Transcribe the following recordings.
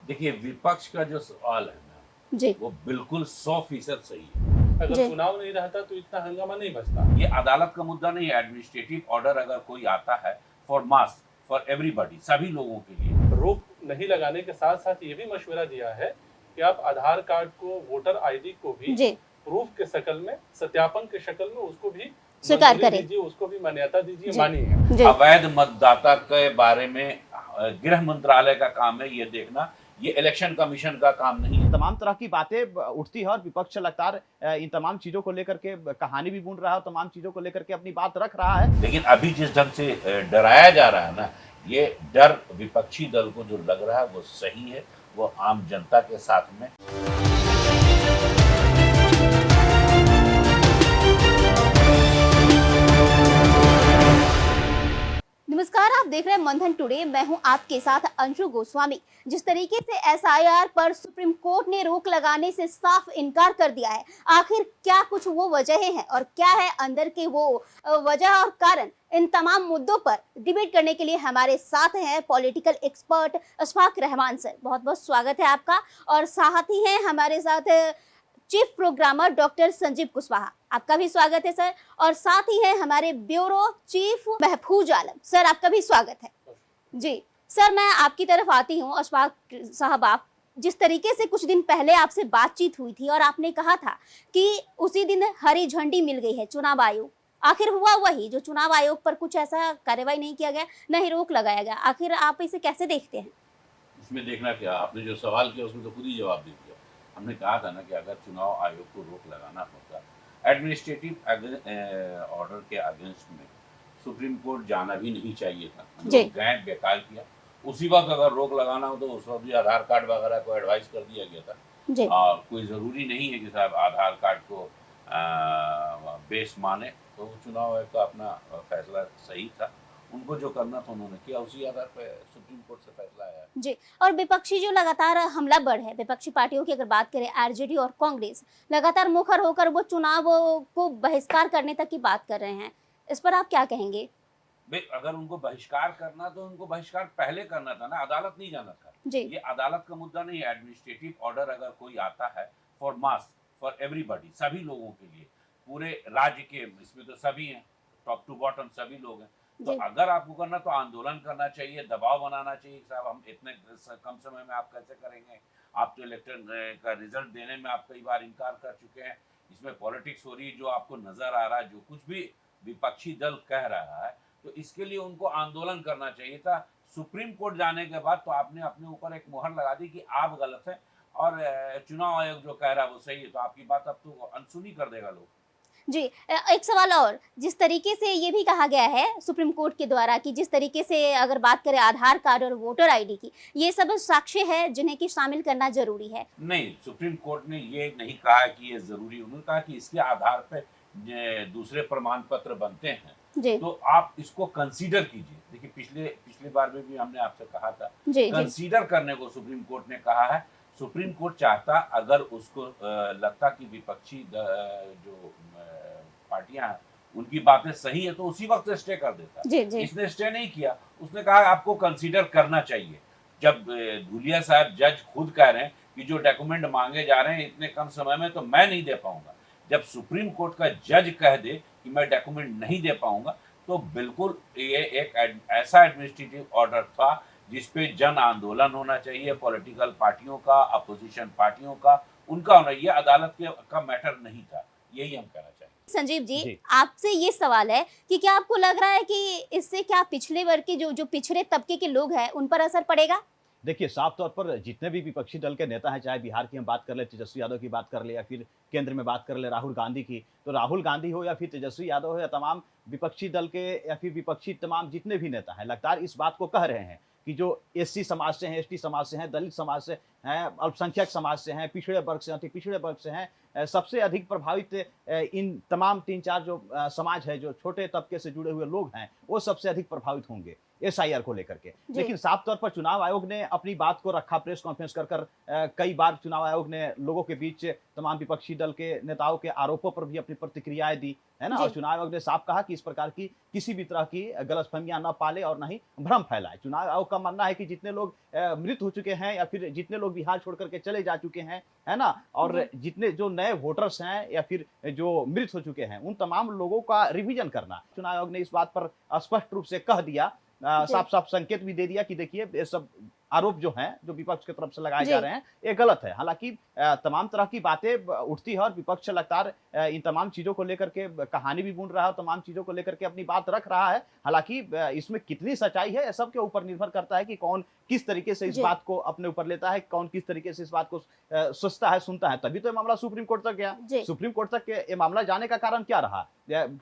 देखिए, विपक्ष का जो सवाल है ना, जी, वो बिल्कुल 100% सही है। अगर जी, चुनाव नहीं रहता तो इतना हंगामा नहीं बचता। ये अदालत का मुद्दा नहीं है, एडमिनिस्ट्रेटिव ऑर्डर अगर कोई आता है फॉर मास, फॉर एवरीबॉडी, सभी लोगों के लिए। रोक नहीं लगाने के साथ-साथ ये भी मशवरा दिया है कि आप आधार कार्ड को, वोटर आईडी को भी जी, प्रूफ के शक्ल में, सत्यापन के शक्ल में उसको भी स्वीकार मंजूरी करें। दीजिए, उसको भी मान्यता दीजिए, जी, मानिए। जी, अवैध मतदाता के बारे में गृह मंत्रालय का काम है ये देखना, ये इलेक्शन कमीशन का काम नहीं है। तमाम तरह की बातें उठती है और विपक्ष लगातार इन तमाम चीजों को लेकर के कहानी भी बुन रहा है और तमाम चीजों को लेकर के अपनी बात रख रहा है। लेकिन अभी जिस ढंग से डराया जा रहा है ना, ये डर विपक्षी दल को जो लग रहा है वो सही है, वो आम जनता के साथ में। नमस्कार, आप देख रहे हैं मंथन टुडे। मैं हूं आपके साथ अंशु गोस्वामी। जिस तरीके से एसआईआर पर सुप्रीम कोर्ट ने रोक लगाने से साफ इनकार कर दिया है, आखिर क्या कुछ वो वजहें हैं और क्या है अंदर के वो वजह और कारण, इन तमाम मुद्दों पर डिबेट करने के लिए हमारे साथ हैं political expert Ashfaq Rahman sir. बहुत बहुत स्वागत है आपका। और साथ ही हैं हमारे साथ chief programmer doctor Sanjeev Kushwaha, आपका भी स्वागत है सर। और साथ ही है हमारे ब्यूरो चीफ महफूज आलम सर, आपका भी स्वागत है। जी सर, मैं आपकी तरफ आती हूँ। अशफाक साहब, आप जिस तरीके से कुछ दिन पहले आपसे बातचीत हुई थी और आपने कहा था कि उसी दिन हरी झंडी मिल गई है चुनाव आयोग, आखिर हुआ वही जो चुनाव आयोग पर कुछ ऐसा कार्रवाई नहीं किया गया, न ही रोक लगाया गया, आखिर आप इसे कैसे देखते हैं? इसमें देखना क्या, आपने जो सवाल किया उसमें तो खुद ही जवाब दे दिया। हमने कहा था ना कि अगर चुनाव आयोग को रोक लगाना होता, एडमिनिस्ट्रेटिव ऑर्डर के अगेंस्ट में सुप्रीम कोर्ट जाना भी नहीं चाहिए था। हम जी। लोग गए, बेकार किया। उसी वक्त अगर रोक लगाना हो तो उस वक्त भी आधार कार्ड वगैरह को एडवाइस कर दिया गया था। जी, और कोई ज़रूरी नहीं है कि साहब आधार कार्ड को बेस माने। तो चुनाव आयोग का अपना फैसला सही था, उनको जो करना था उन्होंने किया, उसी आधार पर सुप्रीम कोर्ट से फैसला आया। जी। और विपक्षी जो लगातार हमला बढ़ है, विपक्षी पार्टियों की अगर बात करें, आरजेडी और कांग्रेस लगातार मुखर होकर वो चुनाव को बहिष्कार करने तक की बात कर रहे हैं, इस पर आप क्या कहेंगे? भाई, अगर उनको बहिष्कार करना तो उनको बहिष्कार पहले करना था ना, अदालत नहीं जाना था। जी, ये अदालत का मुद्दा नहीं है। एडमिनिस्ट्रेटिव ऑर्डर अगर कोई आता है फॉर मास, फॉर एवरीबॉडी, सभी लोगों के लिए, पूरे राज्य के, इसमें तो सभी हैं, टॉप टू बॉटम सभी लोग हैं। तो जी, अगर आपको करना तो आंदोलन करना चाहिए, दबाव बनाना चाहिए कि साहब हम इतने कम समय में आप कैसे करेंगे। आप तो इलेक्शन का रिजल्ट देने में आप कई बार इनकार कर चुके हैं। इसमें पॉलिटिक्स हो रही है, जो आपको नजर आ रहा है, जो कुछ भी विपक्षी दल कह रहा है, तो इसके लिए उनको आंदोलन करना चाहिए था। सुप्रीम कोर्ट जाने के बाद तो आपने अपने ऊपर एक मुहर लगा दी कि आप गलत हैं और चुनाव आयोग जो कह रहा है वो सही है, तो आपकी बात अब तो अनसुनी कर देगा लोग। जी। एक सवाल और, जिस तरीके से ये भी कहा गया है सुप्रीम कोर्ट के द्वारा कि जिस तरीके से अगर बात करें आधार कार्ड और वोटर आईडी की, ये सब साक्ष्य है जिन्हें कि शामिल करना जरूरी है। नहीं, सुप्रीम कोर्ट ने ये नहीं कहा कि ये जरूरी, उन्होंने कहा कि इसके आधार पर दूसरे प्रमाण पत्र बनते हैं जी, तो आप इसको कंसीडर कीजिए। देखिए, पिछले पिछली बार में भी हमने आपसे कहा था, जी, जी, कंसीडर करने को सुप्रीम कोर्ट ने कहा है। सुप्रीम कोर्ट चाहता, अगर उसको लगता कि विपक्षी जो पार्टियां हैं उनकी बातें सही है, तो उसी वक्त स्टे कर देता। जी, जी, इसने स्टे नहीं किया, उसने कहा आपको कंसीडर करना चाहिए। जब धुलिया साहब जज खुद कह रहे हैं कि जो डॉक्यूमेंट मांगे जा रहे हैं इतने कम समय में तो मैं नहीं दे पाऊंगा, जब सुप्रीम कोर्ट का जज कह दे कि मैं डॉक्यूमेंट नहीं दे पाऊंगा, तो बिल्कुल ये एक ऐसा एडमिनिस्ट्रेटिव ऑर्डर था जिसपे जन आंदोलन होना चाहिए, पॉलिटिकल पार्टियों का, अपोजिशन पार्टियों का, उनका होना। ये अदालत का मैटर नहीं था, यही हम कहना चाहेंगे। संजीव जी, जी। आपसे ये सवाल है कि क्या आपको लग रहा है कि इससे क्या पिछड़े वर्ग के जो जो पिछड़े तबके के लोग हैं उन पर असर पड़ेगा? देखिए, साफ तौर पर जितने भी विपक्षी दल के नेता हैं, चाहे बिहार की हम बात कर ले, तेजस्वी यादव की बात कर ले, या फिर केंद्र में बात कर ले राहुल गांधी की, तो राहुल गांधी हो या फिर तेजस्वी यादव हो या तमाम विपक्षी दल के या फिर विपक्षी तमाम जितने भी नेता हैं, लगातार इस बात को कह रहे हैं कि जो एससी समाज से हैं, एसटी समाज से हैं, दलित समाज से हैं, अल्पसंख्यक समाज से हैं, पिछड़े वर्ग से, अति पिछड़े वर्ग से हैं, सबसे अधिक प्रभावित इन तमाम 3-4 जो समाज है, जो छोटे तबके से जुड़े हुए लोग हैं, वो सबसे अधिक प्रभावित होंगे। एसआईआर को लेकर के। लेकिन साफ तौर पर चुनाव आयोग ने अपनी बात को रखा प्रेस कॉन्फ्रेंस कर कई बार चुनाव आयोग ने लोगों के बीच तमाम विपक्षी दल के नेताओं के आरोपों पर भी अपनी प्रतिक्रियाएं दी, है ना। और चुनाव आयोग ने साफ कहा कि इस प्रकार की किसी भी तरह की गलतफहमियां न पाले और न ही भ्रम फैलाए। चुनाव आयोग का मानना है कि जितने लोग मृत हो चुके हैं या फिर जितने लोग बिहार छोड़ करके चले जा चुके हैं, है ना, और जितने जो नए वोटर्स हैं या फिर जो मृत हो चुके हैं, उन तमाम लोगों का रिवीजन करना। चुनाव आयोग ने इस बात पर स्पष्ट रूप से कह दिया, साफ साफ संकेत भी दे दिया कि देखिए ये सब आरोप जो हैं, जो विपक्ष की तरफ से लगाए जा रहे हैं, ये गलत है। हालांकि तमाम तरह की बातें उठती है और विपक्ष लगातार इन तमाम चीजों को लेकर के कहानी भी बुन रहा है, तमाम चीजों को लेकर के अपनी बात रख रहा है। हालांकि इसमें कितनी सच्चाई है, सब के ऊपर निर्भर करता है कि कौन किस तरीके से इस बात को अपने ऊपर लेता है, कौन किस तरीके से इस बात को सोचता है, सुनता है। तभी तो ये मामला सुप्रीम कोर्ट तक गया। सुप्रीम कोर्ट तक ये मामला जाने का कारण क्या रहा?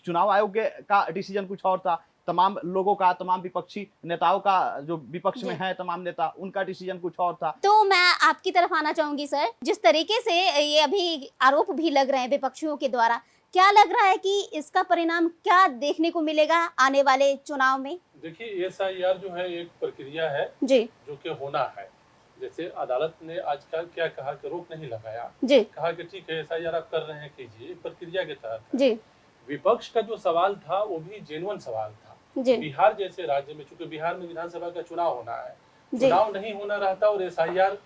चुनाव आयोग का डिसीजन कुछ और था, तमाम लोगों का, तमाम विपक्षी नेताओं का, जो विपक्ष में है तमाम नेता, उनका डिसीजन कुछ और था। तो मैं आपकी तरफ आना चाहूंगी सर, जिस तरीके से ये अभी आरोप भी लग रहे हैं विपक्षियों के द्वारा, क्या लग रहा है कि इसका परिणाम क्या देखने को मिलेगा आने वाले चुनाव में? देखिए, एसआईआर जो है एक प्रक्रिया है जी, जो कि होना है। जैसे अदालत ने आजकल क्या कहा कि रोक नहीं लगाया, जी, कहा कि ठीक है एसआईआर आप कर रहे हैं, कीजिए, प्रक्रिया के तहत है। जी, विपक्ष का जो सवाल था वो भी जेन्युइन सवाल था। जी, बिहार जैसे राज्य में, चूंकि बिहार में विधानसभा का चुनाव होना है, जी, चुनाव नहीं होना रहता और एसआईआर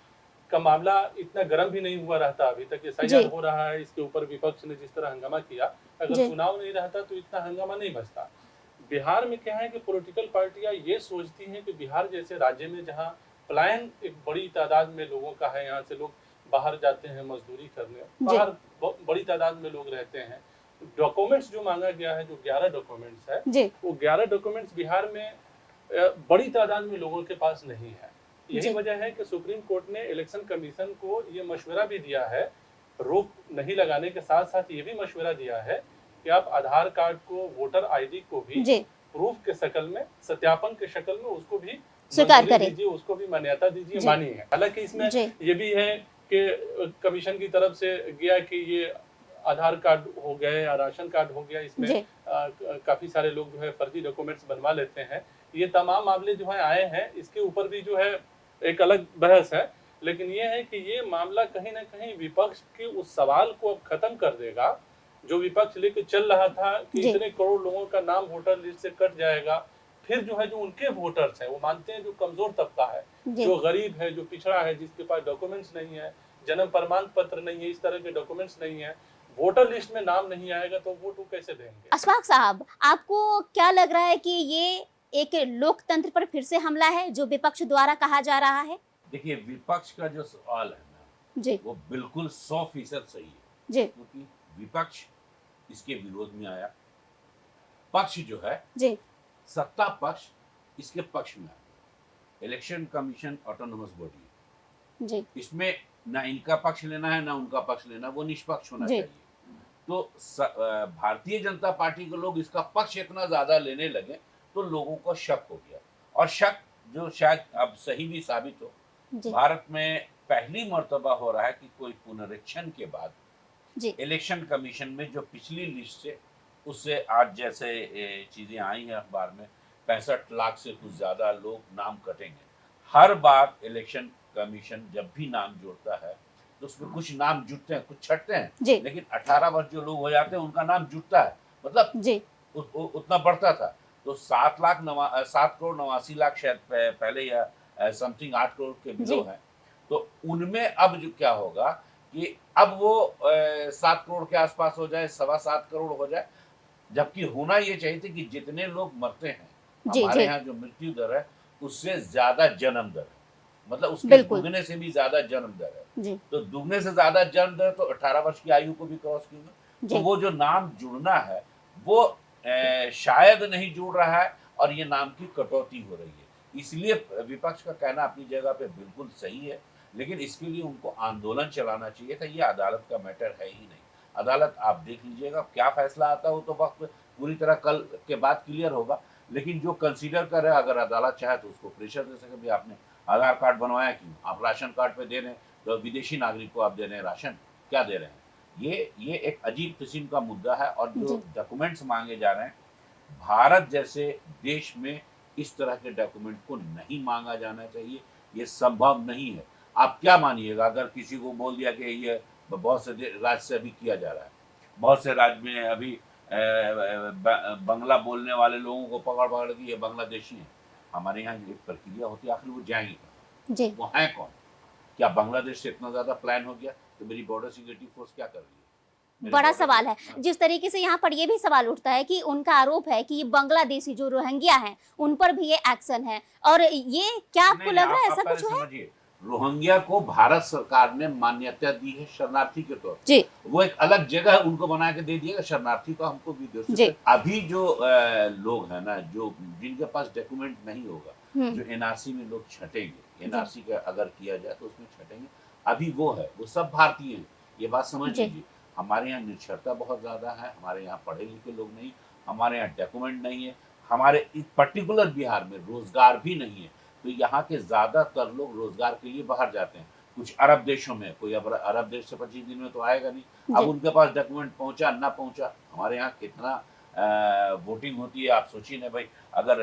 का मामला इतना गर्म भी नहीं हुआ रहता। अभी तक एसआईआर हो रहा है, इसके ऊपर विपक्ष ने जिस तरह हंगामा किया, अगर चुनाव नहीं रहता तो इतना हंगामा नहीं बचता। बिहार में क्या है कि पॉलिटिकल पार्टियां ये सोचती हैं कि बिहार जैसे राज्य में जहां पलायन एक बड़ी तादाद में लोगों का है, यहाँ से लोग बाहर जाते हैं मजदूरी करने, बाहर बड़ी तादाद में लोग रहते हैं। डॉक्यूमेंट्स जो मांगा गया है, जो 11 डॉक्यूमेंट्स है, वो 11 डॉक्यूमेंट्स बिहार में बड़ी तादाद में लोगों के पास नहीं है। यही वजह है कि सुप्रीम कोर्ट ने इलेक्शन कमीशन को ये मशवरा भी दिया है, रोक नहीं लगाने के साथ साथ ये भी मशवरा दिया है कि आप आधार कार्ड को, वोटर आईडी को भी प्रूफ के शक्ल में, सत्यापन के शक्ल में उसको भी स्वीकार करें, उसको भी मान्यता दीजिए, मानिए। हालांकि इसमें ये भी है कि कमीशन की तरफ से गया कि ये आधार कार्ड हो गए या राशन कार्ड हो गया, इसमें काफी सारे लोग जो है फर्जी डॉक्यूमेंट्स बनवा लेते हैं। ये तमाम मामले जो है आए हैं, इसके ऊपर भी जो है एक अलग बहस है। लेकिन ये है कि ये मामला कहीं ना कहीं विपक्ष के उस सवाल को अब खत्म कर देगा जो विपक्ष लेके चल रहा था कि इतने करोड़ लोगों का नाम वोटर लिस्ट से कट जाएगा। फिर जो है जो उनके वोटर्स हैं, वो मानते हैं जो कमजोर तबका है, जो गरीब है, जो पिछड़ा है, जिसके पास डॉक्यूमेंट्स नहीं है, जन्म प्रमाण पत्र नहीं है, इस तरह के डॉक्यूमेंट्स नहीं है, वोटर लिस्ट में नाम नहीं आएगा, तो वोट वो कैसे देंगे? अशफाक साहब, आपको क्या लग रहा है कि ये एक लोकतंत्र पर फिर से हमला है जो विपक्ष द्वारा कहा जा रहा है? देखिए, विपक्ष का जो सवाल है ना, जी, वो बिल्कुल 100% सही है, जी, क्योंकि विपक्ष इसके विरोध में आया, पक्ष जो है जी, सत्ता पक्ष इसके पक्ष में आया। इलेक्शन कमीशन ऑटोनोमस बॉडी है, जी, इसमें ना इनका पक्ष लेना है ना उनका पक्ष लेना, वो निष्पक्ष होना चाहिए। तो भारतीय जनता पार्टी के लोग इसका पक्ष इतना ज्यादा लेने लगे तो लोगों को शक हो गया, और शक जो शायद अब सही भी साबित हो। भारत में पहली मर्तबा हो रहा है कि कोई पुनरीक्षण के बाद इलेक्शन कमीशन में जो पिछली लिस्ट से, उससे आज जैसे चीजें आई हैं अखबार में, 65 लाख से कुछ ज्यादा लोग नाम कटेंगे। हर बार इलेक्शन कमीशन जब भी नाम जोड़ता है तो उसमें कुछ नाम जुटते हैं, कुछ छटते हैं, लेकिन 18 वर्ष जो लोग हो जाते हैं उनका नाम जुटता है, मतलब उतना बढ़ता था। तो 7 करोड़ 89 लाख शायद पहले या समथिंग 8 करोड़ के बिलो है। तो उनमें अब जो क्या होगा कि अब वो 7 करोड़ के आसपास हो जाए, 7.25 करोड़ हो जाए, जबकि होना ये चाहिए था कि जितने लोग मरते हैं, हमारे यहाँ जो मृत्यु दर है उससे ज्यादा जन्म दर है, मतलब उसके दुगने से भी ज्यादा जन्म दर है। तो दुगने से ज्यादा जन्म दर तो 18 वर्ष की आयु को भी क्रॉस की। तो वो जो नाम जुड़ना है वो शायद नहीं जुड़ रहा है और ये नाम की कटौती हो रही है। इसलिए विपक्ष का कहना अपनी जगह पे बिल्कुल सही है, लेकिन इसके लिए उनको आंदोलन चलाना चाहिए था। ये अदालत का मैटर है ही नहीं। अदालत आप देख लीजिएगा क्या फैसला आता हो, तो वक्त पूरी तरह कल के बाद क्लियर होगा। लेकिन जो कंसीडर कर रहे हैं, अगर अदालत चाहे तो उसको प्रेशर दे सके, भी आपने आधार कार्ड बनवाया क्यों, आप राशन कार्ड पे दे रहे हैं, तो विदेशी नागरिक को आप दे रहे हैं राशन, क्या दे रहे हैं? ये एक अजीब किस्म का मुद्दा है। और जो डॉक्यूमेंट्स मांगे जा रहे हैं, भारत जैसे देश में इस तरह के डॉक्यूमेंट को नहीं मांगा जाना चाहिए, ये संभव नहीं है। आप क्या मानिएगा अगर किसी को बोल दिया कि ये बहुत से राज्य से अभी किया जा रहा है, बहुत से राज्य में अभी बंगला बोलने वाले लोगों को पकड़ पकड़ के ये बांग्लादेशी हैं। हमारे यहाँ एक प्रक्रिया होती है, आखिर वो जाएंगे कहाँ? जी वो हैं कौन? क्या बांग्लादेश से इतना ज्यादा प्लान हो गया तो मेरी बॉर्डर सिक्योरिटी फोर्स क्या कर रही है? मेरे बड़ा border सवाल है। हाँ। जिस तरीके से यहाँ पर ये भी सवाल उठता है कि उनका आरोप है कि ये बांग्लादेशी जो रोहिंग्या हैं उन पर भी ये एक्शन है, और ये क्या आपको नहीं, लग रहा है आप ऐसा पहले कुछ है? समझिए, रोहिंग्या को भारत सरकार ने मान्यता दी है शरणार्थी के तौर पर। जी वो एक अलग जगह उनको बना के दे दिएगा, शरणार्थी को हमको भी दे जी। सकते। अभी जो लोग हैं ना, जो जिनके पास डॉक्यूमेंट नहीं होगा, जो एनआरसी में लोग छटेंगे, एनआरसी का अगर किया जाए तो उसमें छटेंगे, अभी वो है, वो सब भारतीय हैं। ये बात समझ जी। लीजिए। हमारे यहाँ निरक्षरता बहुत ज्यादा है, हमारे यहाँ पढ़े लिखे लोग नहीं, हमारे यहाँ डॉक्यूमेंट नहीं है, हमारे पर्टिकुलर बिहार में रोजगार भी नहीं है। तो यहाँ के ज्यादातर लोग रोजगार के लिए बाहर जाते हैं, कुछ अरब देशों में। कोई अरब देश से 25 दिन में तो आएगा नहीं। अब जी। उनके पास डॉक्यूमेंट पहुंचा ना पहुंचा, हमारे यहाँ कितना वोटिंग होती है आप सोचिए ना भाई। अगर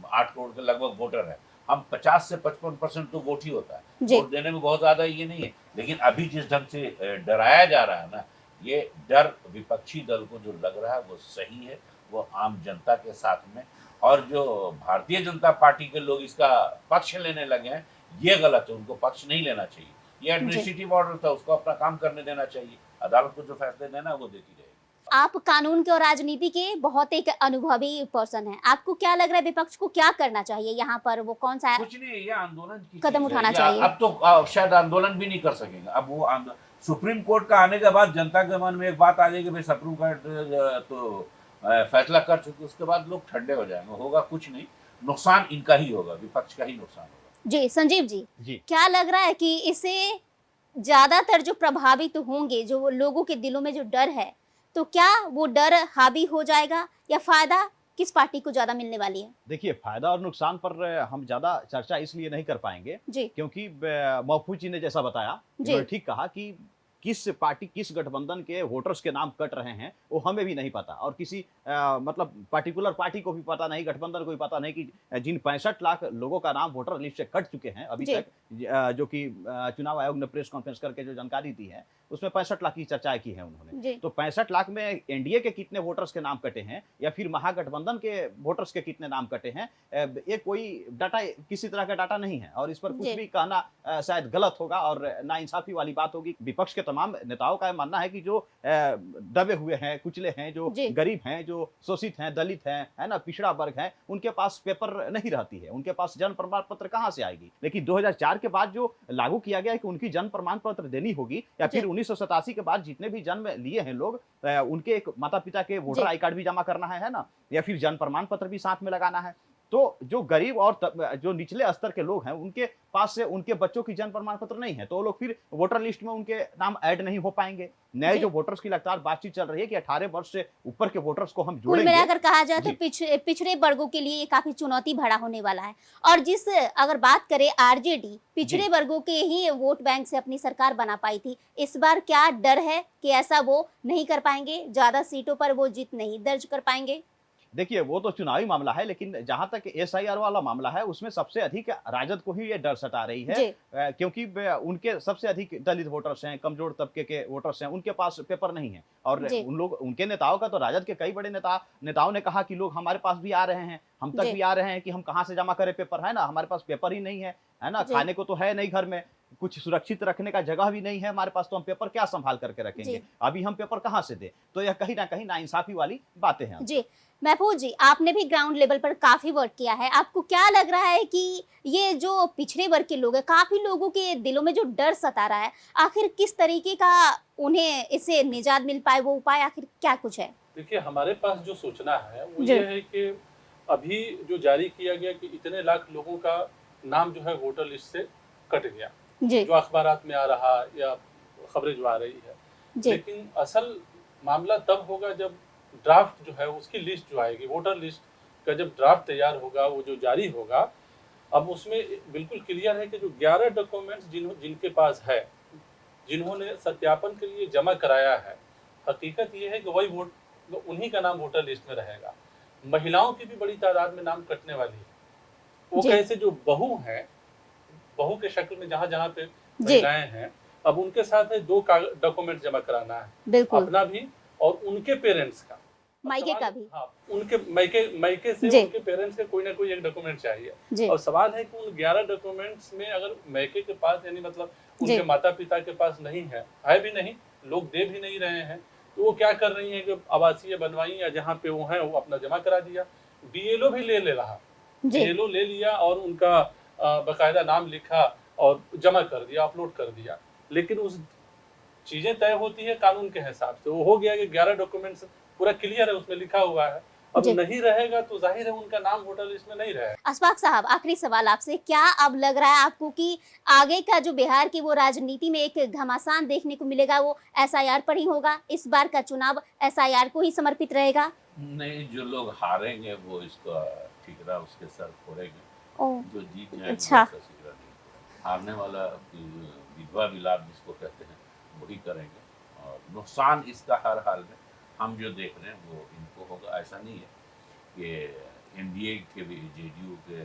8 करोड़ के लगभग वोटर है, हम 50 से 55% तो वोट ही होता है। जी। वोट देने में बहुत ज्यादा ये नहीं है, लेकिन अभी जिस ढंग से डराया जा रहा है ना, ये डर विपक्षी दल को जो लग रहा है वो सही है, वो आम जनता के साथ में। और जो भारतीय जनता पार्टी के लोग इसका पक्ष लेने लगे हैं, ये गलत है, उनको पक्ष नहीं लेना चाहिए। ये एडमिनिस्ट्रेटिव ऑर्डर था, उसको अपना काम करने देना चाहिए। अदालत को जो फैसले देना है वो देती रहेगी। आप कानून के और राजनीति के बहुत एक अनुभवी पर्सन हैं, आपको क्या लग रहा है विपक्ष को क्या करना चाहिए यहाँ पर? वो कौन सा कुछ नहीं, ये आंदोलन की कदम चीज़ है। उठाना ये चाहिए? अब तो शायद आंदोलन भी नहीं कर सकेंगे। अब वो सुप्रीम कोर्ट का आने के बाद जनता के मन में एक बात आ जाएगी, भाई सुप्रीम कोर्ट तो फैसला कर चुके, उसके बाद लोग ठंडे हो जाएंगे। होगा कुछ नहीं, नुकसान इनका ही होगा, विपक्ष का ही नुकसान होगा। जी संजीव जी, जी क्या लग रहा है कि इससे ज्यादातर जो प्रभावित होंगे, जो लोगों के दिलों में जो डर है, तो क्या वो डर हावी हो जाएगा या फायदा किस पार्टी को ज्यादा मिलने वाली है? देखिए, फायदा और नुकसान पर हम ज्यादा चर्चा इसलिए नहीं कर पाएंगे जी क्योंकि महफूज जी ने जैसा बताया, जी। उन्होंने ठीक कहा कि किस पार्टी किस गठबंधन के वोटर्स के नाम कट रहे हैं वो हमें भी नहीं पता, और किसी मतलब पर्टिकुलर पार्टी को भी पता नहीं, गठबंधन को भी पता नहीं कि जिन 65 लाख लोगों का नाम वोटर लिस्ट से कट चुके हैं अभी जी। तक, जो कि चुनाव आयोग ने प्रेस कॉन्फ्रेंस करके जो जानकारी दी है उसमें 65 लाख की चर्चा की है उन्होंने। जी तो 65 लाख में एनडीए के कितने वोटर्स के नाम कटे हैं या फिर महागठबंधन के वोटर्स के कितने नाम कटे हैं, ये कोई डाटा, किसी तरह का डाटा नहीं है, और इस पर कुछ जी। भी कहना शायद गलत होगा और नाइंसाफी वाली बात होगी। विपक्ष के तमाम नेताओं का मानना है कि जो दबे हुए हैं, कुचले हैं, जो जी। गरीब हैं, जो शोषित हैं, दलित हैं, है ना, पिछड़ा वर्ग है, उनके पास पेपर नहीं रहती है, उनके पास जन्म प्रमाण पत्र कहां से आएगी। लेकिन 2004 के बाद जो लागू किया गया है कि उनकी जन्म प्रमाण पत्र देनी होगी, या फिर 1987 के बाद जितने भी जन्म लिए हैं लोग, उनके एक माता पिता के वोटर जी। आई कार्ड भी जमा करना है ना, या फिर जन्म प्रमाण पत्र भी साथ में लगाना है। तो जो गरीब और जो निचले स्तर के लोग हैं उनके पास से उनके बच्चों की जन्म प्रमाण पत्र नहीं है, तो वो लोग फिर वोटर लिस्ट में उनके नाम ऐड नहीं हो पाएंगे। नए जी। जो वोटर्स की लगातार बातचीत चल रही है कि 18 वर्ष से ऊपर के वोटर्स को हम कुल जोड़ेंगे। मिलाकर कहा जाए तो जी। पिछड़े वर्गों के लिए ये काफी चुनौती भरा होने वाला है। और जिस अगर बात करें आरजेडी पिछड़े जी। वर्गों के ही वोट बैंक से अपनी सरकार बना पाई थी, इस बार क्या डर है कि ऐसा वो नहीं कर पाएंगे, ज्यादा सीटों पर वो जीत नहीं दर्ज कर पाएंगे? देखिए, वो तो चुनावी मामला है, लेकिन जहां तक एसआईआर वाला मामला है उसमें सबसे अधिक राजद को ही ये डर सता रही है, जी क्योंकि उनके सबसे अधिक दलित वोटर्स हैं, कमजोर तबके के वोटर्स हैं, उनके पास पेपर नहीं है। और जी। उन लोग, उनके नेताओं का तो, राजद के कई बड़े नेताओं ने कहा कि लोग हमारे पास भी आ रहे हैं, हम तक जी। भी आ रहे हैं कि हम कहाँ से जमा करें पेपर, है ना, हमारे पास पेपर ही नहीं है ना, जी। खाने को तो है नहीं घर में, कुछ सुरक्षित रखने का जगह भी नहीं है हमारे पास, तो हम पेपर क्या संभाल करके रखेंगे, जी। अभी हम पेपर कहाँ से दें। तो यह कहीं ना कहीं नाइंसाफी वाली बातें हैं। जी महफूज जी, आपने भी ग्राउंड लेवल पर काफी वर्क किया है, आपको क्या लग रहा है कि ये जो पिछड़े वर्ग के लोग हैं, काफी लोगों के दिलों में जो डर सता रहा है, आखिर किस तरीके का उन्हें इससे निजात मिल पाए, वो उपाय आखिर क्या कुछ है? देखिए, हमारे पास जो सूचना है वो जी। ये है कि अभी जो जारी किया गया कि इतने लाख लोगों का नाम जो है वोटर लिस्ट से कट गया, जी जो अखबारात में आ रहा या खबरें जो आ रही है। जी लेकिन असल मामला तब होगा जब ड्राफ्ट जो है उसकी लिस्ट जो आएगी, वोटर लिस्ट का जब ड्राफ्ट तैयार होगा, वो जो जारी होगा, अब उसमें बिल्कुल क्लियर है कि जो 11 डॉक्यूमेंट्स जिनके पास है, जिन्होंने सत्यापन के लिए जमा कराया है, हकीकत ये है कि वही वोट, उन्हीं का नाम वोटर लिस्ट में रहेगा। महिलाओं की भी बड़ी तादाद में नाम कटने वाली है। वो जी। कैसे, जो बहू हैं, बहू के शक्ल में जहाँ जहाँ पे जी महिलाएं हैं, अब उनके साथ है 2 डॉक्यूमेंट जमा कराना है, बिल्कुल, अपना भी और उनके पेरेंट्स का। अब मायके सवाल, का भी। हाँ, उनके मायके मायके से जी उनके पेरेंट्स का कोई ना कोई एक डॉक्यूमेंट चाहिए। जी और सवाल है कि उन 11 डॉक्यूमेंट्स में अगर मायके के पास, यानी मतलब जी उनके माता पिता के पास नहीं है भी नहीं, लोग दे भी नहीं रहे हैं, तो वो क्या कर रही हैं कि आवासीय बनवाई या जहाँ पे वो हैं वो अपना जमा करा दिया। बीएलओ भी ले ले रहा, जी बीएलओ ले लिया और उनका बकायदा नाम लिखा और जमा कर दिया, अपलोड कर दिया। लेकिन उस चीजें तय होती है कानून के हिसाब से। वो हो गया कि 11 डॉक्यूमेंट्स पूरा क्लियर है, उसमें लिखा हुआ है। अब जी। नहीं रहेगा तो जाहिर है उनका नाम वोटर लिस्ट में नहीं रहेगा। अशफाक साहब, आखिरी सवाल आपसे, क्या अब लग रहा है आपको कि आगे का जो बिहार की वो राजनीति में एक घमासान देखने को मिलेगा वो एसआईआर पर ही होगा? इस बार का चुनाव एसआईआर को ही समर्पित रहेगा? नहीं, जो लोग हारेंगे वो इसका ठिकरा उसके सर फोड़ेंगे, ओह, जो जीत जाएंगे अच्छा। उसका ठिकरा नहीं। हारने वाला विधवा विलाप जिसको कहते हैं वही करेंगे, और नुकसान इसका हर हाल में हम जो देख रहे हैं वो इनको होगा। ऐसा नहीं है कि एनडीए के भी, जेडीयू के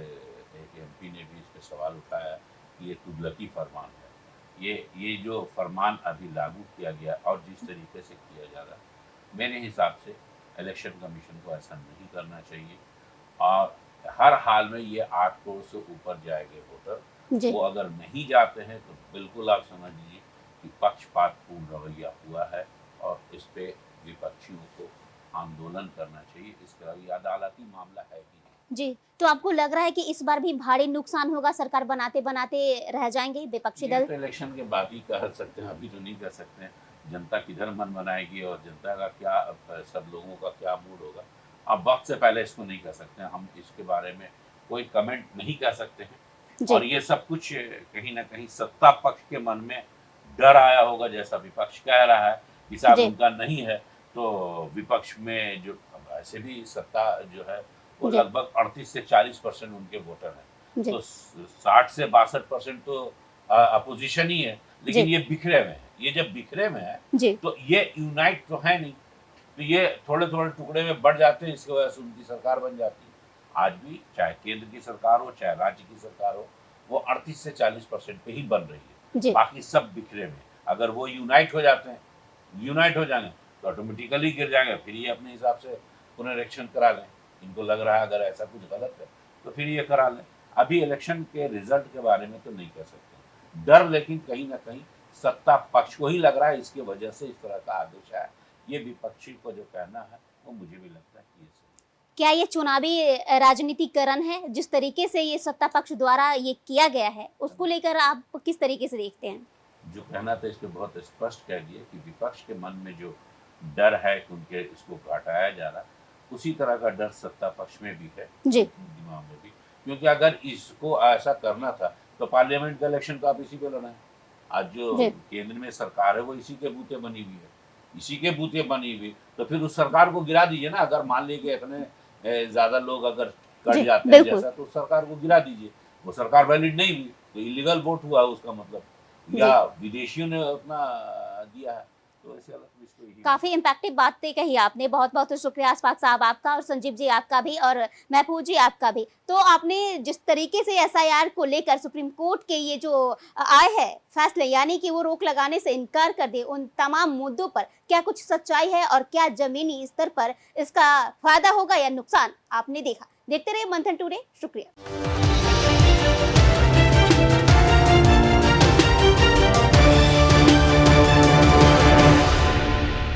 एक एमपी ने भी इस पर सवाल उठाया कि ये तुगलकी फरमान है। ये जो फरमान अभी लागू किया गया और जिस तरीके से किया जा रहा है, मेरे हिसाब से इलेक्शन कमीशन को ऐसा नहीं करना चाहिए। और हर हाल में ये 8 करोड़ से ऊपर जाएंगे वोटर। जी वो अगर नहीं जाते हैं तो बिल्कुल आप समझ लीजिए कि पक्षपातपूर्ण रवैया हुआ है, और इस पे विपक्षियों को आंदोलन करना चाहिए। इसका ये अदालती मामला है ही नहीं। जी, तो आपको लग रहा है कि इस बार भी भारी नुकसान होगा, सरकार बनाते बनाते रह जाएंगे विपक्षी ये दल? तो इलेक्शन के बाद ही कह सकते हैं, अभी तो नहीं कह सकते हैं। जनता किधर मन बनाएगी और जनता का क्या, सब लोगों का क्या मूड होगा, अब वक्त से पहले इसको नहीं कह सकते हैं। हम इसके बारे में कोई कमेंट नहीं कर सकते हैं। जी और ये सब कुछ कहीं ना कहीं सत्ता पक्ष के मन में डर आया होगा, जैसा विपक्ष कह रहा है कि साहब जी उनका नहीं है, तो विपक्ष में जो ऐसे भी सत्ता जो है वो जी लगभग 38 से 40% उनके वोटर हैं, जी तो 60 से 62% तो अपोजिशन ही है। लेकिन जी ये बिखरे हुए हैं। ये जब बिखरे में है जी तो ये यूनाइट तो है नहीं, तो ये थोड़े थोड़े टुकड़े में बढ़ जाते हैं। इसकी वजह से उनकी सरकार बन जाती है। आज भी चाहे केंद्र की सरकार हो चाहे राज्य की सरकार हो, वो 38 से 40% पे ही बन रही है। जी बाकी सब बिखरे में। अगर वो यूनाइट हो जाते हैं, यूनाइट हो जाएंगे तो ऑटोमेटिकली गिर जाएंगे। फिर ये अपने हिसाब से पुनरीक्षण करा लें। इनको लग रहा है अगर ऐसा कुछ गलत है तो फिर ये करा लें। अभी इलेक्शन के रिजल्ट के बारे में तो नहीं कह सकते। डर लेकिन कहीं ना कहीं सत्ता पक्ष को ही लग रहा है, इसकी वजह से इस तरह का आदेश आया। ये विपक्षी को जो कहना है वो मुझे भी लगता है कि ये सही है। क्या ये चुनावी राजनीतिकरण है? जिस तरीके से ये सत्ता पक्ष द्वारा ये किया गया है उसको लेकर आप किस तरीके से देखते हैं? जो कहना था इस पे बहुत स्पष्ट कह दिया कि विपक्ष के मन में जो डर है कि उनके इसको घटाया जा रहा, उसी तरह का डर सत्ता पक्ष में भी है, जी दिमाग में भी। क्योंकि अगर इसको ऐसा करना था तो पार्लियामेंट का इलेक्शन तो आप इसी पे लड़ाएं। आज जो जी केंद्र में सरकार है वो इसी के बूते बनी हुई है, इसी के बूते बनी हुई, तो फिर उस सरकार को गिरा दीजिए ना। अगर मान लीजिए इतने ज्यादा लोग अगर कट जी जाते हैं बिल्कुल। जैसा, तो सरकार को गिरा दीजिए। वो सरकार वैलिड नहीं हुई तो इलीगल वोट हुआ उसका मतलब, जी या विदेशियों ने अपना दिया है, तो ऐसे अलग इसको यही काफी इम्पैक्टिव बातें कही आपने। बहुत बहुत शुक्रिया अशफाक साहब आपका, और संजीव जी आपका भी, और महफूज जी आपका भी। तो आपने जिस तरीके से एसआईआर को लेकर सुप्रीम कोर्ट के ये जो आए है फैसले, यानी कि वो रोक लगाने से इनकार कर दे, उन तमाम मुद्दों पर क्या कुछ सच्चाई है और क्या जमीनी स्तर पर इसका फायदा होगा या नुकसान, आपने देखा। देखते रहिए मंथन टुडे। शुक्रिया।